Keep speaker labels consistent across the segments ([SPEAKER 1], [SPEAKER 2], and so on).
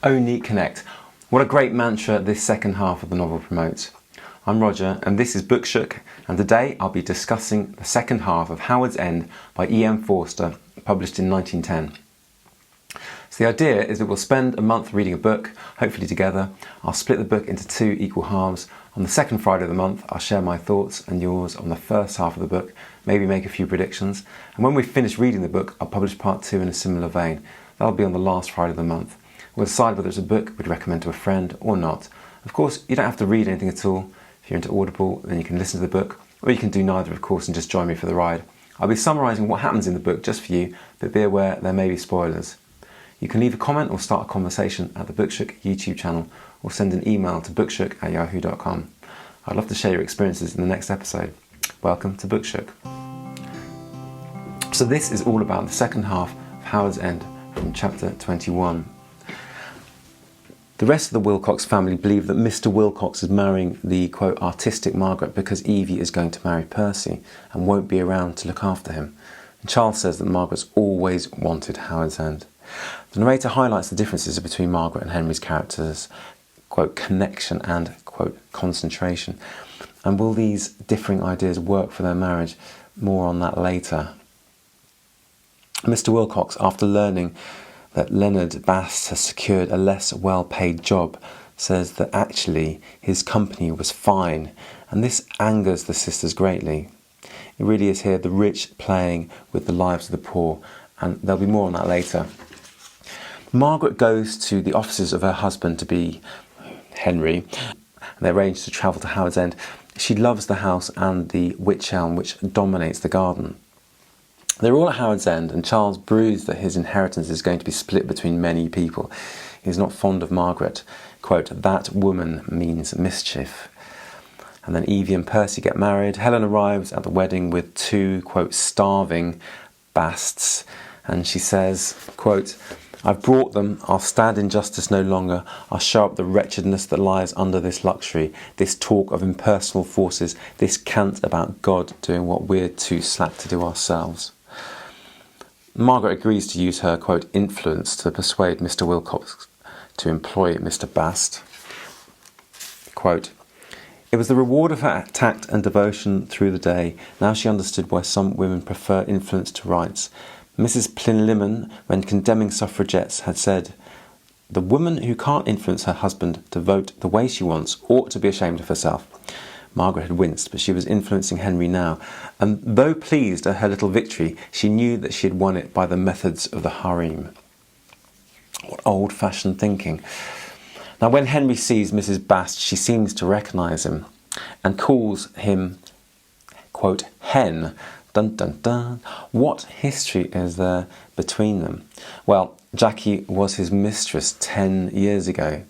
[SPEAKER 1] Only connect. What a great mantra this second half of the novel promotes. I'm Roger and this is Bookshook, and today I'll be discussing the second half of Howard's End by E.M. Forster, published in 1910. So the idea is that we'll spend a month reading a book, hopefully together. I'll split the book into 2 equal halves. On the second Friday of the month, I'll share my thoughts and yours on the first half of the book, maybe make a few predictions. And when we've finished reading the book, I'll publish part 2 in a similar vein. That'll be on the last Friday of the month. We'll decide whether it's a book we'd recommend to a friend or not. Of course, you don't have to read anything at all. If you're into Audible, then you can listen to the book, or you can do neither, of course, and just join me for the ride. I'll be summarising what happens in the book just for you, but be aware there may be spoilers. You can leave a comment or start a conversation at the Bookshook YouTube channel, or send an email to bookshook@yahoo.com. I'd love to share your experiences in the next episode. Welcome to Bookshook. So this is all about the second half of Howard's End from chapter 21. The rest of the Wilcox family believe that Mr. Wilcox is marrying the, quote, artistic Margaret because Evie is going to marry Percy and won't be around to look after him. And Charles says that Margaret's always wanted Howard's End. The narrator highlights the differences between Margaret and Henry's characters, quote, connection and, quote, concentration. And will these differing ideas work for their marriage? More on that later. Mr. Wilcox, after learning that Leonard Bast has secured a less well-paid job, says that actually his company was fine, and this angers the sisters greatly. It really is here the rich playing with the lives of the poor, and there'll be more on that later. Margaret goes to the offices of her husband, to be Henry, and they arrange to travel to Howard's End. She loves the house and the wych elm which dominates the garden. They're all at Howard's End, and Charles brews that his inheritance is going to be split between many people. He's not fond of Margaret. Quote, that woman means mischief. And then Evie and Percy get married. Helen arrives at the wedding with 2, quote, starving Basts, and she says, quote, I've brought them, I'll stand in justice no longer, I'll show up the wretchedness that lies under this luxury, this talk of impersonal forces, this cant about God doing what we're too slack to do ourselves. Margaret agrees to use her, quote, influence to persuade Mr. Wilcox to employ Mr. Bast. Quote, it was the reward of her tact and devotion through the day. Now she understood why some women prefer influence to rights. Mrs. Plinlimmon, when condemning suffragettes, had said, the woman who can't influence her husband to vote the way she wants ought to be ashamed of herself. Margaret had winced, but she was influencing Henry now, and though pleased at her little victory, she knew that she had won it by the methods of the harem. What old-fashioned thinking. Now when Henry sees Mrs. Bast, she seems to recognise him, and calls him, quote, hen. Dun dun dun. What history is there between them? Well, Jackie was his mistress 10 years ago.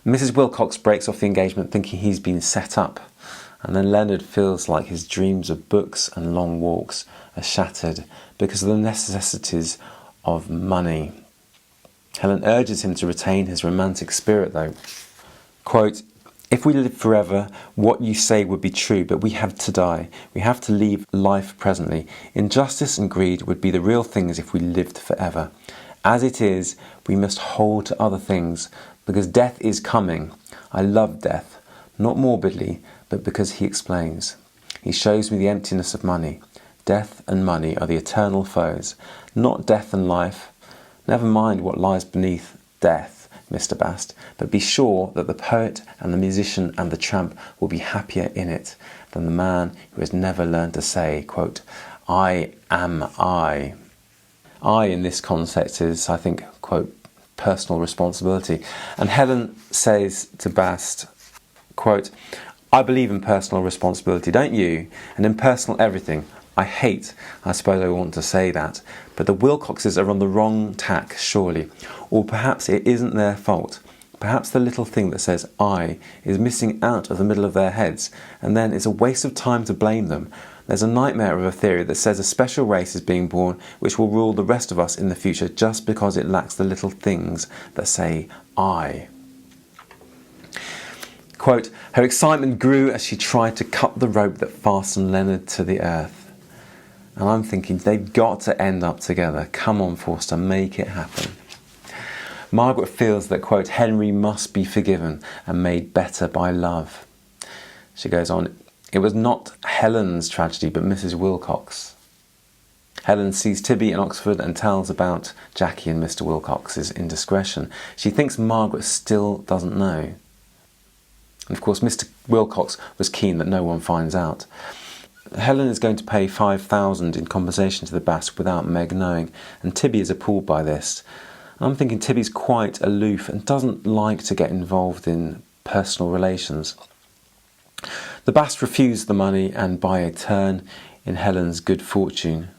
[SPEAKER 1] Mrs. Wilcox breaks off the engagement thinking he's been set up. And then Leonard feels like his dreams of books and long walks are shattered because of the necessities of money. Helen urges him to retain his romantic spirit though. Quote, if we live forever, what you say would be true, but we have to die. We have to leave life presently. Injustice and greed would be the real things if we lived forever. As it is, we must hold to other things, because death is coming. I love death, not morbidly, but because he explains. He shows me the emptiness of money. Death and money are the eternal foes, not death and life. Never mind what lies beneath death, Mr. Bast, but be sure that the poet and the musician and the tramp will be happier in it than the man who has never learned to say, quote, I am I. I in this context is, I think, quote, personal responsibility. And Helen says to Bast, quote, I believe in personal responsibility, don't you? And in personal everything. I suppose I want to say that, but the Wilcoxes are on the wrong tack, surely. Or perhaps it isn't their fault. Perhaps the little thing that says I is missing out of the middle of their heads, and then it's a waste of time to blame them. There's a nightmare of a theory that says a special race is being born which will rule the rest of us in the future just because it lacks the little things that say I. Quote, her excitement grew as she tried to cut the rope that fastened Leonard to the earth. And I'm thinking, they've got to end up together. Come on, Forster, make it happen. Margaret feels that, quote, Henry must be forgiven and made better by love. She goes on, it was not Helen's tragedy, but Mrs. Wilcox. Helen sees Tibby in Oxford and tells about Jackie and Mr. Wilcox's indiscretion. She thinks Margaret still doesn't know. And of course, Mr. Wilcox was keen that no one finds out. Helen is going to pay £5,000 in compensation to the Basts without Meg knowing, and Tibby is appalled by this. I'm thinking Tibby's quite aloof and doesn't like to get involved in personal relations. The Basts refuse the money and buy a turn in Helen's good fortune.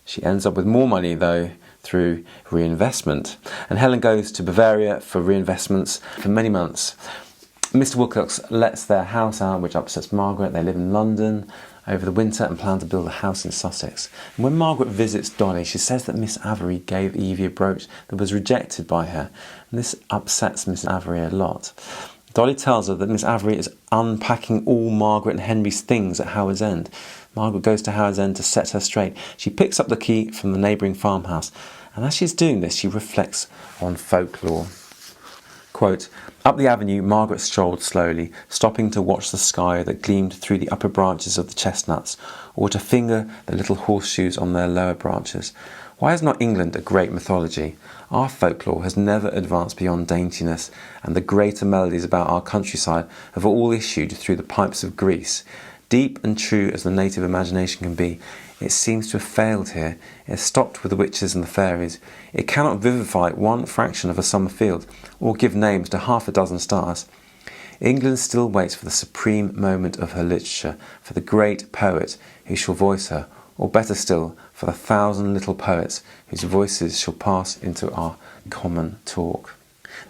[SPEAKER 1] She ends up with more money, though, through reinvestment, and Helen goes to Bavaria for reinvestments for many months. Mr. Wilcox lets their house out, which upsets Margaret. They live in London over the winter and plan to build a house in Sussex. And when Margaret visits Dolly, she says that Miss Avery gave Evie a brooch that was rejected by her. And this upsets Miss Avery a lot. Dolly tells her that Miss Avery is unpacking all Margaret and Henry's things at Howard's End. Margaret goes to Howard's End to set her straight. She picks up the key from the neighbouring farmhouse, and as she's doing this, she reflects on folklore. Quote, up the avenue, Margaret strolled slowly, stopping to watch the sky that gleamed through the upper branches of the chestnuts, or to finger the little horseshoes on their lower branches. Why is not England a great mythology? Our folklore has never advanced beyond daintiness, and the greater melodies about our countryside have all issued through the pipes of Greece. Deep and true as the native imagination can be, it seems to have failed here. It has stopped with the witches and the fairies. It cannot vivify one fraction of a summer field, or give names to half a dozen stars. England still waits for the supreme moment of her literature, for the great poet who shall voice her, or better still, for the 1,000 little poets whose voices shall pass into our common talk.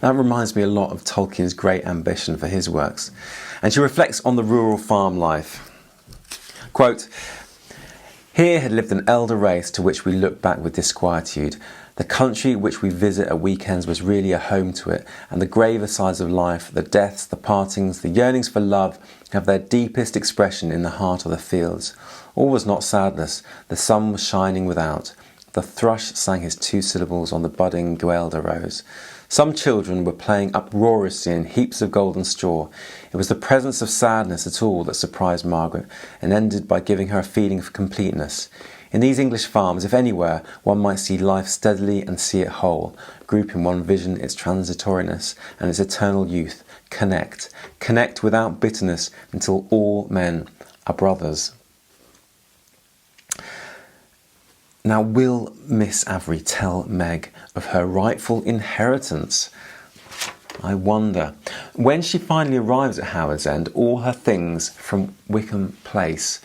[SPEAKER 1] That reminds me a lot of Tolkien's great ambition for his works. And she reflects on the rural farm life. Quote, here had lived an elder race to which we look back with disquietude. The country which we visit at weekends was really a home to it, and the graver sides of life, the deaths, the partings, the yearnings for love, have their deepest expression in the heart of the fields. All was not sadness. The sun was shining without. The thrush sang his 2 syllables on the budding guelder rose. Some children were playing uproariously in heaps of golden straw. It was the presence of sadness at all that surprised Margaret, and ended by giving her a feeling of completeness. In these English farms, if anywhere, one might see life steadily and see it whole, group in one vision its transitoriness and its eternal youth, connect without bitterness until all men are brothers. Now, will Miss Avery tell Meg of her rightful inheritance? I wonder. When she finally arrives at Howard's End, all her things from Wickham Place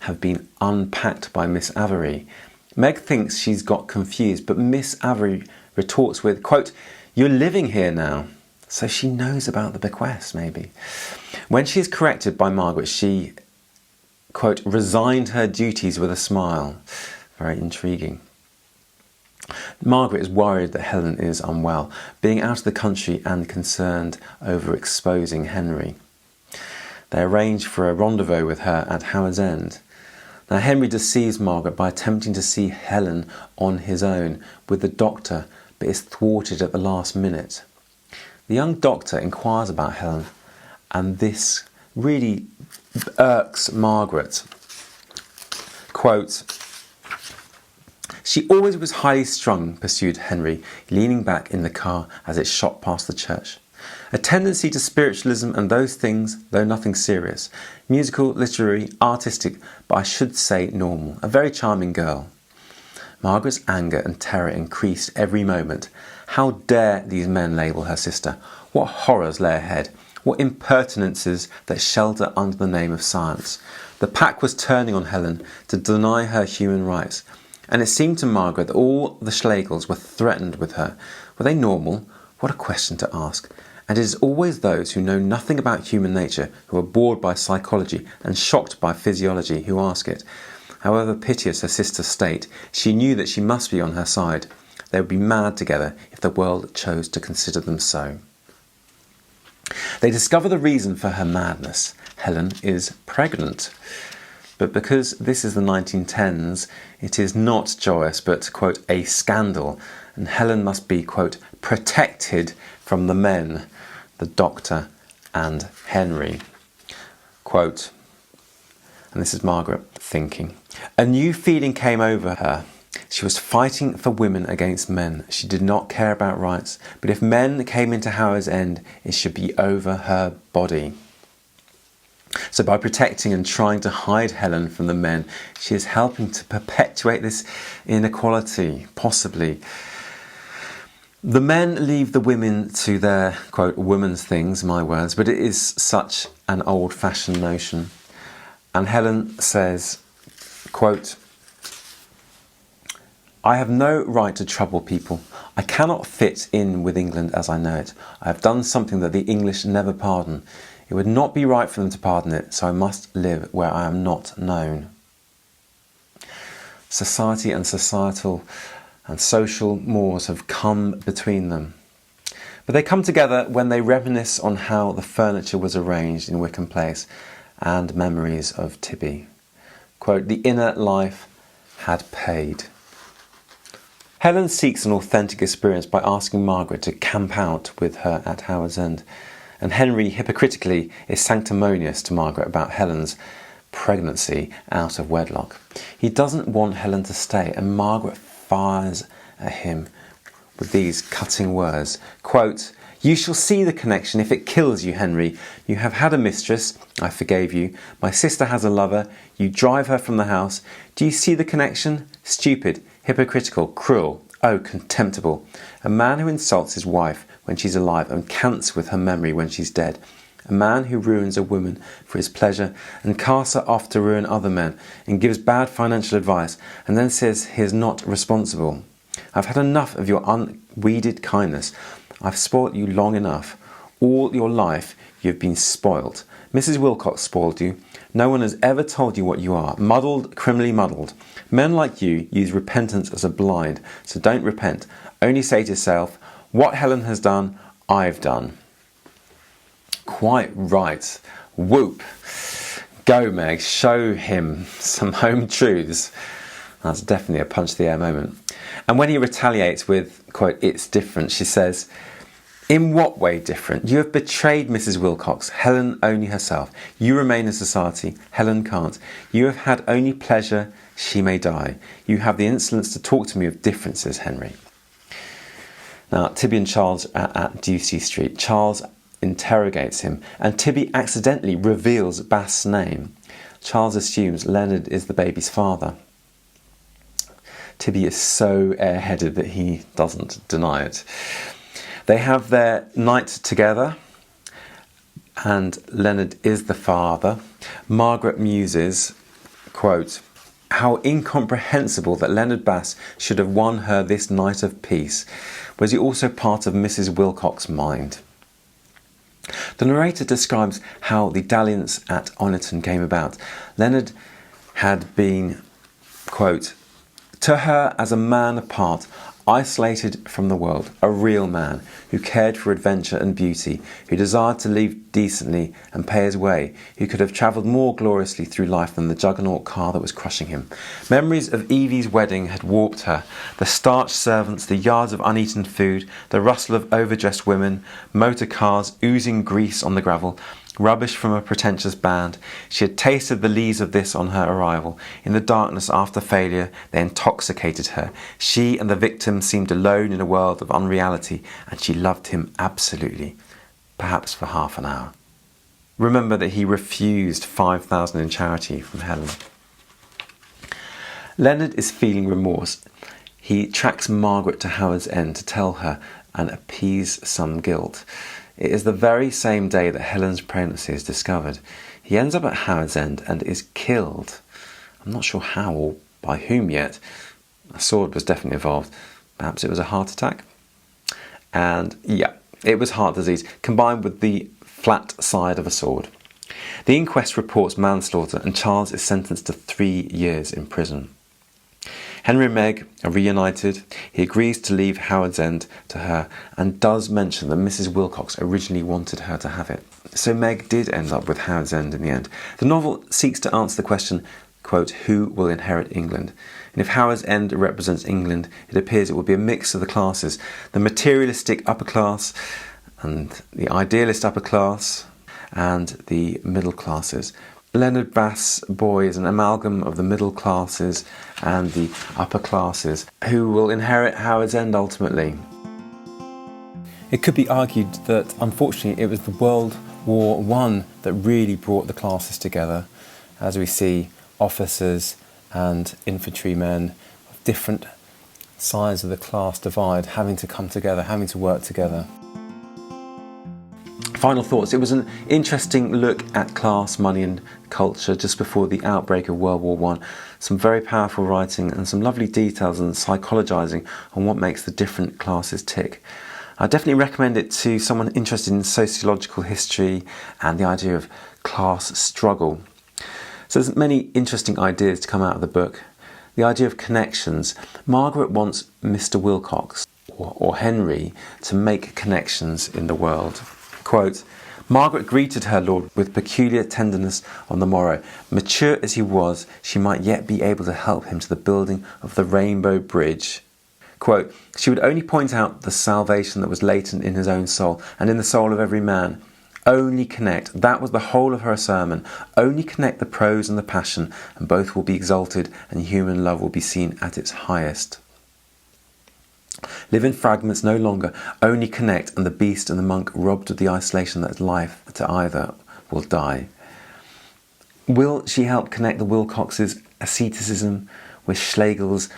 [SPEAKER 1] have been unpacked by Miss Avery. Meg thinks she's got confused, but Miss Avery retorts with, quote, you're living here now. So she knows about the bequest, maybe. When she is corrected by Margaret, she, quote, resigned her duties with a smile. Very intriguing. Margaret is worried that Helen is unwell, being out of the country and concerned over exposing Henry. They arrange for a rendezvous with her at Howard's End. Now, Henry deceives Margaret by attempting to see Helen on his own with the doctor, but is thwarted at the last minute. The young doctor inquires about Helen, and this really irks Margaret. Quote, she always was highly strung, pursued Henry, leaning back in the car as it shot past the church. A tendency to spiritualism and those things, though nothing serious. Musical, literary, artistic, but I should say normal. A very charming girl. Margaret's anger and terror increased every moment. How dare these men label her sister? What horrors lay ahead? What impertinences that shelter under the name of science? The pack was turning on Helen to deny her human rights. And it seemed to Margaret that all the Schlegels were threatened with her. Were they normal? What a question to ask. And it is always those who know nothing about human nature, who are bored by psychology and shocked by physiology, who ask it. However piteous her sister's state, she knew that she must be on her side. They would be mad together if the world chose to consider them so. They discover the reason for her madness. Helen is pregnant. But because this is the 1910s, it is not joyous, but, quote, a scandal. and Helen must be, quote, protected from the men, the doctor and Henry. Quote, and this is Margaret thinking, a new feeling came over her. She was fighting for women against men. She did not care about rights, but if men came into Howard's End, it should be over her body. So by protecting and trying to hide Helen from the men, she is helping to perpetuate this inequality, possibly. The men leave the women to their, quote, women's things, my words, but it is such an old-fashioned notion. And Helen says, quote, I have no right to trouble people. I cannot fit in with England as I know it. I have done something that the English never pardon. It would not be right for them to pardon it, so I must live where I am not known. Society and societal and social mores have come between them. But they come together when they reminisce on how the furniture was arranged in Wickham Place and memories of Tibby. Quote, the inner life had paid. Helen seeks an authentic experience by asking Margaret to camp out with her at Howard's End, and Henry hypocritically is sanctimonious to Margaret about Helen's pregnancy out of wedlock. He doesn't want Helen to stay, and Margaret fires at him with these cutting words, quote, you shall see the connection if it kills you, Henry. You have had a mistress, I forgave you. My sister has a lover, you drive her from the house. Do you see the connection? Stupid, hypocritical, cruel, oh, contemptible. A man who insults his wife when she's alive and cants with her memory when she's dead. A man who ruins a woman for his pleasure and casts her off to ruin other men and gives bad financial advice and then says he is not responsible. I've had enough of your unweeded kindness. I've spoilt you long enough. All your life you've been spoilt. Mrs. Wilcox spoiled you. No one has ever told you what you are. Muddled, criminally muddled. Men like you use repentance as a blind, so don't repent. Only say to yourself, what Helen has done, I've done. Quite right. Whoop. Go, Meg. Show him some home truths. That's definitely a punch to the air moment. And when he retaliates with, quote, it's different, she says, in what way different? You have betrayed Mrs. Wilcox, Helen only herself. You remain in society, Helen can't. You have had only pleasure, she may die. You have the insolence to talk to me of differences, Henry. Now, Tibby and Charles are at Ducie Street. Charles interrogates him, and Tibby accidentally reveals Bass's name. Charles assumes Leonard is the baby's father. Tibby is so airheaded that he doesn't deny it. They have their night together, and Leonard is the father. Margaret muses, quote, how incomprehensible that Leonard Bass should have won her this night of peace. Was he also part of Mrs. Wilcox's mind? The narrator describes how the dalliance at Oniton came about. Leonard had been, quote, to her as a man apart, isolated from the world, a real man who cared for adventure and beauty, who desired to live decently and pay his way, who could have travelled more gloriously through life than the juggernaut car that was crushing him. Memories of Evie's wedding had warped her. The starched servants, the yards of uneaten food, the rustle of overdressed women, motor cars oozing grease on the gravel, rubbish from a pretentious band. She had tasted the lees of this on her arrival. In the darkness after failure, they intoxicated her. She and the victim seemed alone in a world of unreality, and she loved him absolutely, perhaps for half an hour. Remember that he refused 5,000 in charity from Helen. Leonard is feeling remorse. He tracks Margaret to Howard's End to tell her and appease some guilt. It is the very same day that Helen's pregnancy is discovered. He ends up at Howard's End and is killed. I'm not sure how or by whom yet. A sword was definitely involved. Perhaps it was a heart attack. And yeah, it was heart disease combined with the flat side of a sword. The inquest reports manslaughter and Charles is sentenced to 3 years in prison. Henry and Meg are reunited. He agrees to leave Howard's End to her and does mention that Mrs. Wilcox originally wanted her to have it. So Meg did end up with Howard's End in the end. The novel seeks to answer the question, quote, who will inherit England? And if Howard's End represents England, it appears it will be a mix of the classes, the materialistic upper class and the idealist upper class and the middle classes. Leonard Bast's boy is an amalgam of the middle classes and the upper classes who will inherit Howard's End ultimately. It could be argued that unfortunately it was the World War I that really brought the classes together, as we see officers and infantrymen of different sides of the class divide having to come together, having to work together. Final thoughts. It was an interesting look at class, money and culture just before the outbreak of World War I. Some very powerful writing and some lovely details and psychologising on what makes the different classes tick. I definitely recommend it to someone interested in sociological history and the idea of class struggle. So there's many interesting ideas to come out of the book. The idea of connections. Margaret wants Mr. Wilcox or Henry to make connections in the world. Quote, Margaret greeted her lord with peculiar tenderness on the morrow. Mature as he was, she might yet be able to help him to the building of the Rainbow Bridge. Quote, she would only point out the salvation that was latent in his own soul and in the soul of every man. Only connect, that was the whole of her sermon. Only connect the prose and the passion, and both will be exalted, and human love will be seen at its highest. Live in fragments no longer, only connect, and the beast and the monk, robbed of the isolation that is life to either, will die. Will she help connect the Wilcoxes' asceticism with Schlegel's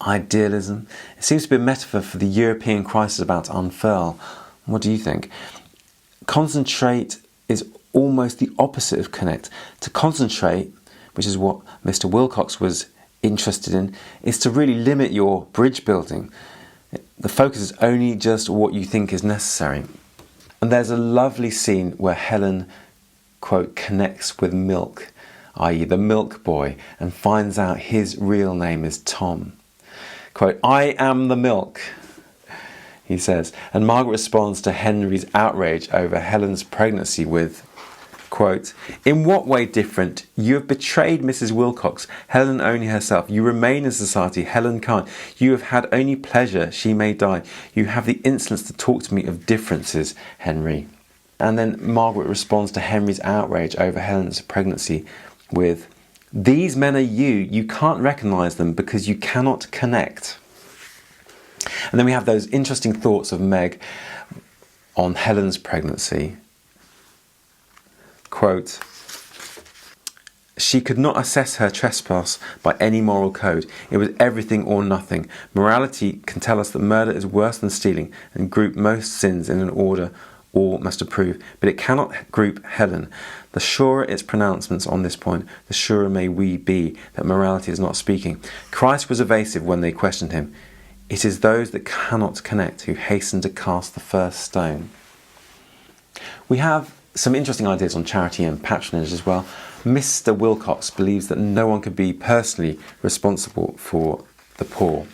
[SPEAKER 1] idealism? It seems to be a metaphor for the European crisis about to unfurl. What do you think? Concentrate is almost the opposite of connect. To concentrate, which is what Mr. Wilcox was interested in, is to really limit your bridge building. The focus is only just what you think is necessary. And there's a lovely scene where Helen, quote, connects with Milk, i.e. the milk boy, and finds out his real name is Tom. Quote, I am the milk, he says. And Margaret responds to Henry's outrage over Helen's pregnancy with, quote, in what way different? You have betrayed Mrs. Wilcox, Helen only herself. You remain in society, Helen can't. You have had only pleasure, she may die. You have the insolence to talk to me of differences, Henry. And then Margaret responds to Henry's outrage over Helen's pregnancy with, these men are you can't recognise them because you cannot connect. And then we have those interesting thoughts of Meg on Helen's pregnancy. Quote, she could not assess her trespass by any moral code. It was everything or nothing. Morality can tell us that murder is worse than stealing and group most sins in an order all must approve, but it cannot group Helen. The surer its pronouncements on this point, the surer may we be that morality is not speaking. Christ was evasive when they questioned him. It is those that cannot connect who hasten to cast the first stone. We have some interesting ideas on charity and patronage as well. Mr. Wilcox believes that no one could be personally responsible for the poor.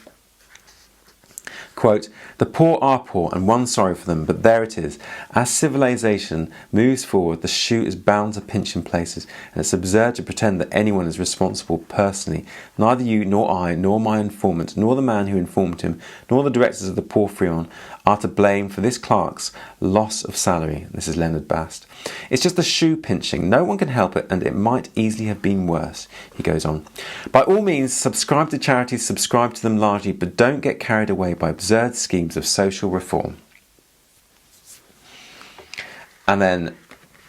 [SPEAKER 1] Quote, the poor are poor and one's sorry for them, but there it is. As civilization moves forward, the shoe is bound to pinch in places, and it's absurd to pretend that anyone is responsible personally. Neither you, nor I, nor my informant, nor the man who informed him, nor the directors of the Poor Freon are to blame for this clerk's loss of salary. This is Leonard Bast. It's just the shoe pinching. No one can help it, and it might easily have been worse. He goes on. By all means, subscribe to charities, subscribe to them largely, but don't get carried away by absurd schemes of social reform. And then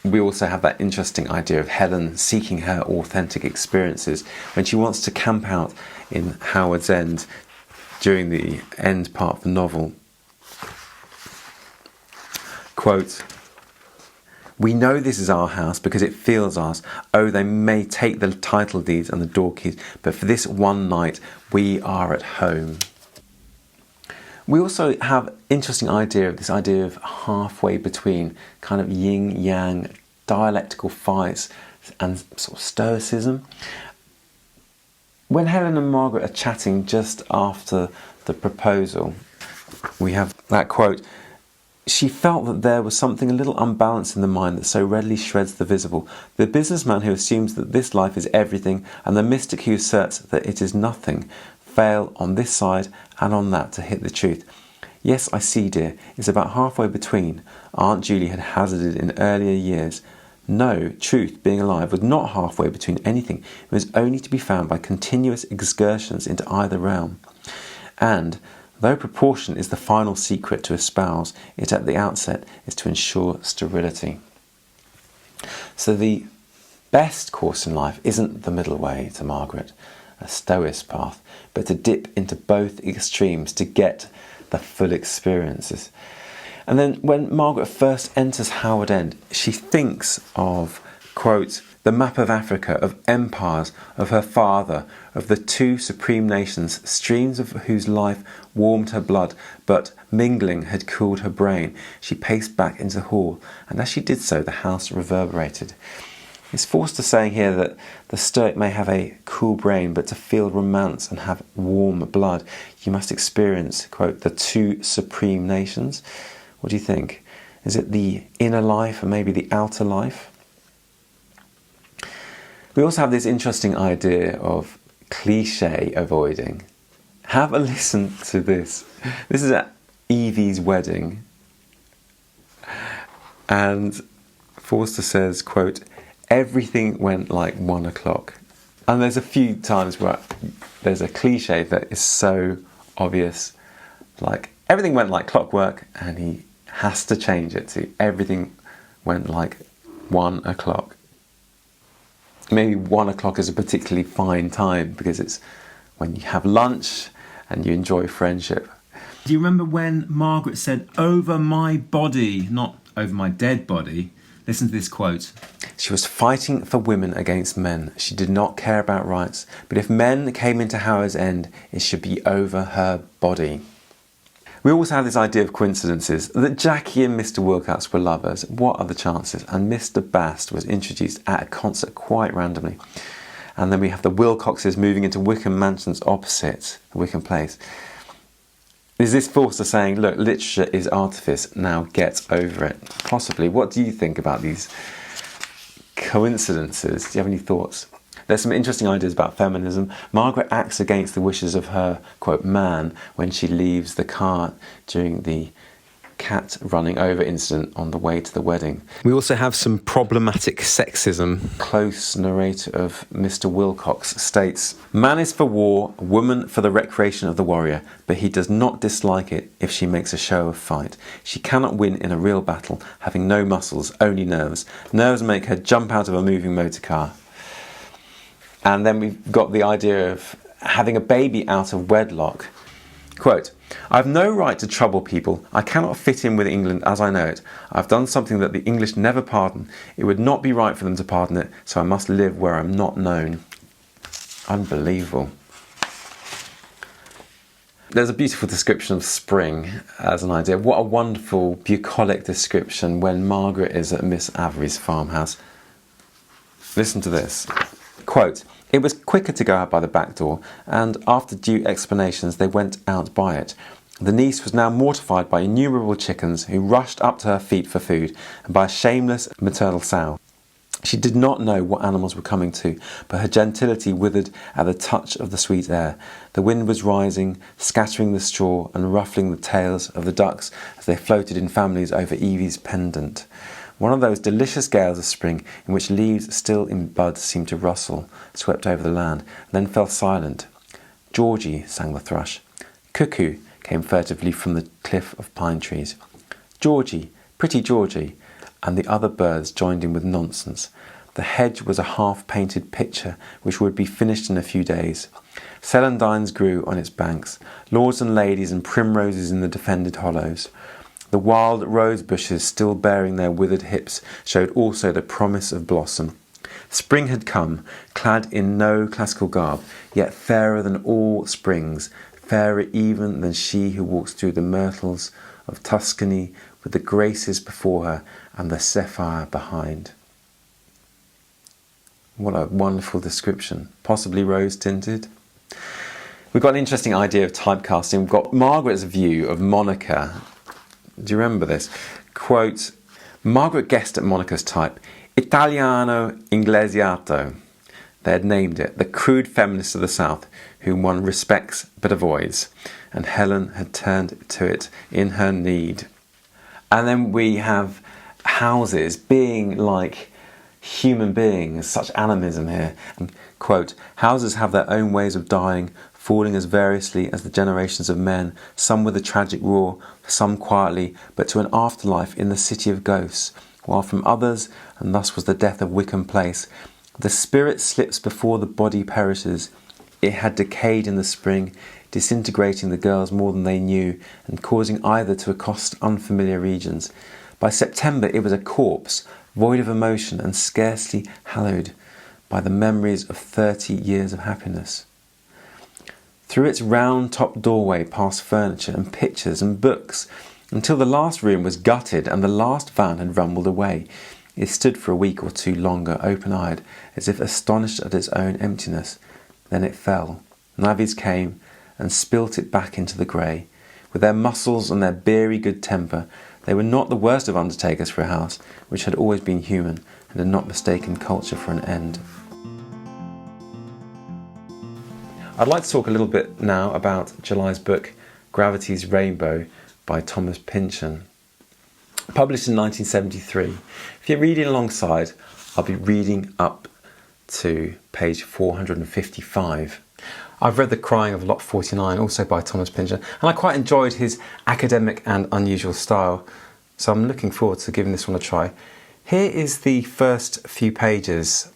[SPEAKER 1] we also have that interesting idea of Helen seeking her authentic experiences when she wants to camp out in Howard's End during the end part of the novel. Quote, we know this is our house because it feels ours. Oh, they may take the title deeds and the door keys, but for this one night we are at home. We also have interesting idea of this idea of halfway between kind of yin-yang dialectical fights and sort of stoicism. When Helen and Margaret are chatting just after the proposal, we have that quote, She felt that there was something a little unbalanced in the mind that so readily shreds the visible. The businessman who assumes that this life is everything and the mystic who asserts that it is nothing fail on this side and on that to hit the truth. Yes, I see, dear, it's about halfway between, Aunt Julie had hazarded in earlier years. No, truth, being alive, was not halfway between anything. It was only to be found by continuous excursions into either realm. And though proportion is the final secret to espouse, it at the outset is to ensure sterility. So the best course in life isn't the middle way to Margaret, a stoic path, but to dip into both extremes to get the full experiences. And then when Margaret first enters Howard End, she thinks of, quote, the map of Africa, of empires, of her father, of the two supreme nations, streams of whose life warmed her blood, but mingling had cooled her brain. She paced back into the hall, and as she did so, the house reverberated. It's Forster saying here that the Stoic may have a cool brain, but to feel romance and have warm blood, you must experience, quote, the two supreme nations. What do you think? Is it the inner life or maybe the outer life? We also have this interesting idea of cliche avoiding. Have a listen to this. This is at Evie's wedding. And Forster says, quote, everything went like 1 o'clock. And there's a few times where there's a cliche that is so obvious, like everything went like clockwork, and he has to change it to everything went like 1 o'clock. Maybe 1 o'clock is a particularly fine time because it's when you have lunch and you enjoy friendship.
[SPEAKER 2] Do you remember when Margaret said, over my body, not over my dead body? Listen to this quote.
[SPEAKER 1] She was fighting for women against men. She did not care about rights, but if men came into Howard's End, it should be over her body. We also have this idea of coincidences, that Jackie and Mr. Wilcox were lovers. What are the chances? And Mr. Bast was introduced at a concert quite randomly. And then we have the Wilcoxes moving into Wickham Mansions opposite Wickham Place. Is this Forster saying, look, literature is artifice, now get over it? Possibly. What do you think about these coincidences? Do you have any thoughts? There's some interesting ideas about feminism. Margaret acts against the wishes of her, quote, man when she leaves the car during the cat running over incident on the way to the wedding. We also have some problematic sexism. Close narrator of Mr. Wilcox states, man is for war, woman for the recreation of the warrior, but he does not dislike it if she makes a show of fight. She cannot win in a real battle, having no muscles, only nerves. Nerves make her jump out of a moving motor car. And then we've got the idea of having a baby out of wedlock. Quote, I've no right to trouble people. I cannot fit in with England as I know it. I've done something that the English never pardon. It would not be right for them to pardon it, so I must live where I'm not known. Unbelievable. There's a beautiful description of spring as an idea. What a wonderful bucolic description when Margaret is at Miss Avery's farmhouse. Listen to this. Quote, it was quicker to go out by the back door, and after due explanations they went out by it. The niece was now mortified by innumerable chickens who rushed up to her feet for food, and by a shameless maternal sow. She did not know what animals were coming to, but her gentility withered at the touch of the sweet air. The wind was rising, scattering the straw and ruffling the tails of the ducks as they floated in families over Evie's pendant. One of those delicious gales of spring in which leaves still in bud seemed to rustle, swept over the land, and then fell silent. Georgie, sang the thrush. Cuckoo came furtively from the cliff of pine trees. Georgie, pretty Georgie, and the other birds joined in with nonsense. The hedge was a half-painted picture which would be finished in a few days. Celandines grew on its banks, lords and ladies and primroses in the defended hollows. The wild rose bushes, still bearing their withered hips, showed also the promise of blossom. Spring had come, clad in no classical garb, yet fairer than all springs, fairer even than she who walks through the myrtles of Tuscany with the graces before her and the sapphire behind. What a wonderful description, possibly rose-tinted. We've got an interesting idea of typecasting. We've got Margaret's view of Monica, Do you remember this? Quote, Margaret guessed at Monica's type, Italiano Inglesiato. They had named it, the crude feminist of the South, whom one respects but avoids. And Helen had turned to it in her need. And then we have houses being like human beings, such animism here. And, quote, houses have their own ways of dying, falling as variously as the generations of men, some with a tragic roar, some quietly, but to an afterlife in the city of ghosts, while from others, and thus was the death of Wickham Place, the spirit slips before the body perishes. It had decayed in the spring, disintegrating the girls more than they knew, and causing either to accost unfamiliar regions. By September it was a corpse, void of emotion and scarcely hallowed by the memories of 30 years of happiness. Through its round-topped doorway passed furniture and pictures and books, until the last room was gutted and the last van had rumbled away. It stood for a week or two longer, open-eyed, as if astonished at its own emptiness. Then it fell. Navvies came and spilt it back into the grey. With their muscles and their beery good temper, they were not the worst of undertakers for a house which had always been human and had not mistaken culture for an end. I'd like to talk a little bit now about July's book, Gravity's Rainbow by Thomas Pynchon. Published in 1973. If you're reading alongside, I'll be reading up to page 455. I've read The Crying of Lot 49, also by Thomas Pynchon, and I quite enjoyed his academic and unusual style, so I'm looking forward to giving this one a try. Here is the first few pages.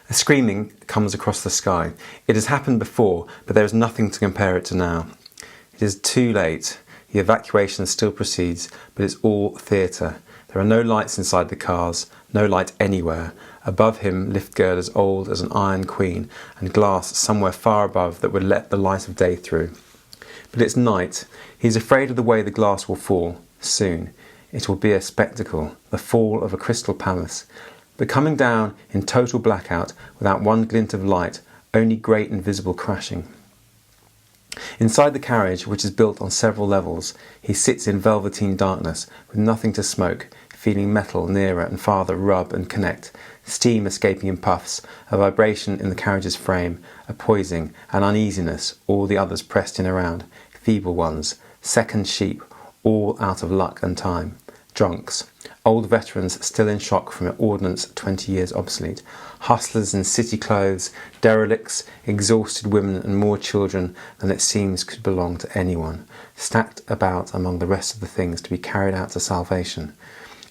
[SPEAKER 1] A screaming comes across the sky. It has happened before, but there is nothing to compare it to now. It is too late. The evacuation still proceeds, but it's all theatre. There are no lights inside the cars, no light anywhere. Above him lift girders old as an iron queen, and glass somewhere far above that would let the light of day through. But it's night. He is afraid of the way the glass will fall. Soon. It will be a spectacle, the fall of a crystal palace. But coming down in total blackout, without one glint of light, only great invisible crashing. Inside the carriage, which is built on several levels, he sits in velveteen darkness, with nothing to smoke, feeling metal nearer and farther rub and connect, steam escaping in puffs, a vibration in the carriage's frame, a poising, an uneasiness, all the others pressed in around, feeble ones, second sheep, all out of luck and time, drunks, old veterans still in shock from an ordnance 20 years obsolete, hustlers in city clothes, derelicts, exhausted women and more children than it seems could belong to anyone, stacked about among the rest of the things to be carried out to salvation.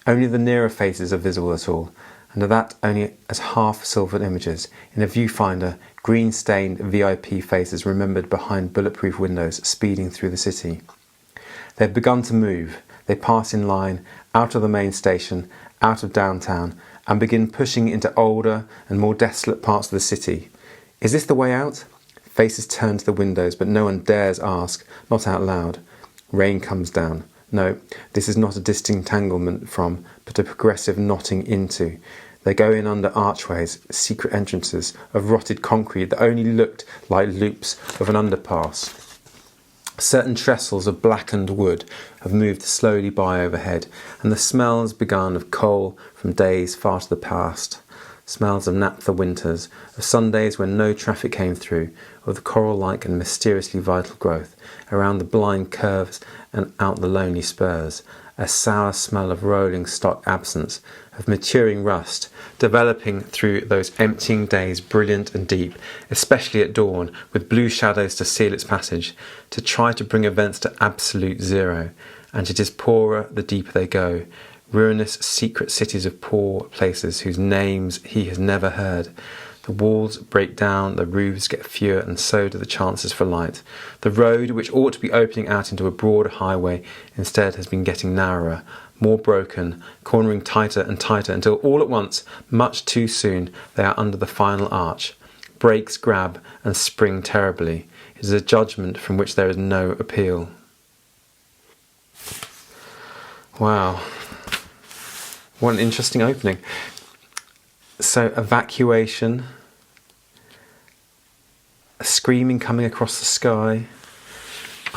[SPEAKER 1] Only the nearer faces are visible at all, and of that only as half-silvered images. In a viewfinder, green-stained VIP faces remembered behind bulletproof windows speeding through the city. They have begun to move. They pass in line, out of the main station, out of downtown, and begin pushing into older and more desolate parts of the city. Is this the way out? Faces turn to the windows, but no one dares ask, not out loud. Rain comes down. No, this is not a disentanglement from, but a progressive knotting into. They go in under archways, secret entrances of rotted concrete that only looked like loops of an underpass. Certain trestles of blackened wood have moved slowly by overhead, and the smell has begun of coal from days far to the past. Smells of naphtha winters, of Sundays when no traffic came through, of the coral-like and mysteriously vital growth around the blind curves and out the lonely spurs. A sour smell of rolling stock absence, of maturing rust, developing through those emptying days brilliant and deep, especially at dawn, with blue shadows to seal its passage, to try to bring events to absolute zero. And it is poorer the deeper they go, ruinous secret cities of poor places whose names he has never heard. The walls break down, the roofs get fewer, and so do the chances for light. The road, which ought to be opening out into a broader highway, instead has been getting narrower, more broken, cornering tighter and tighter, until all at once, much too soon, they are under the final arch. Brakes grab and spring terribly. It is a judgment from which there is no appeal. Wow. What an interesting opening. So, evacuation, a screaming coming across the sky.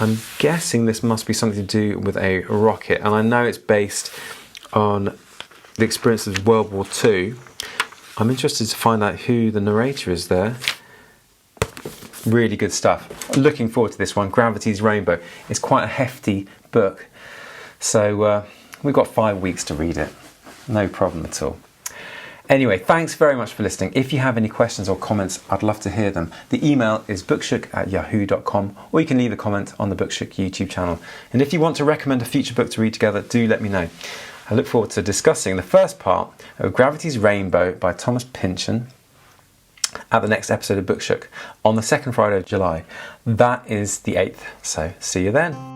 [SPEAKER 1] I'm guessing this must be something to do with a rocket, and I know it's based on the experiences of World War II. I'm interested to find out who the narrator is there. Really good stuff. Looking forward to this one, Gravity's Rainbow. It's quite a hefty book, so we've got 5 weeks to read it. No problem at all. Anyway, thanks very much for listening. If you have any questions or comments, I'd love to hear them. The email is bookshook@yahoo.com, or you can leave a comment on the Bookshook YouTube channel. And if you want to recommend a future book to read together, do let me know. I look forward to discussing the first part of Gravity's Rainbow by Thomas Pynchon at the next episode of Bookshook on the second Friday of July. That is the 8th, so see you then.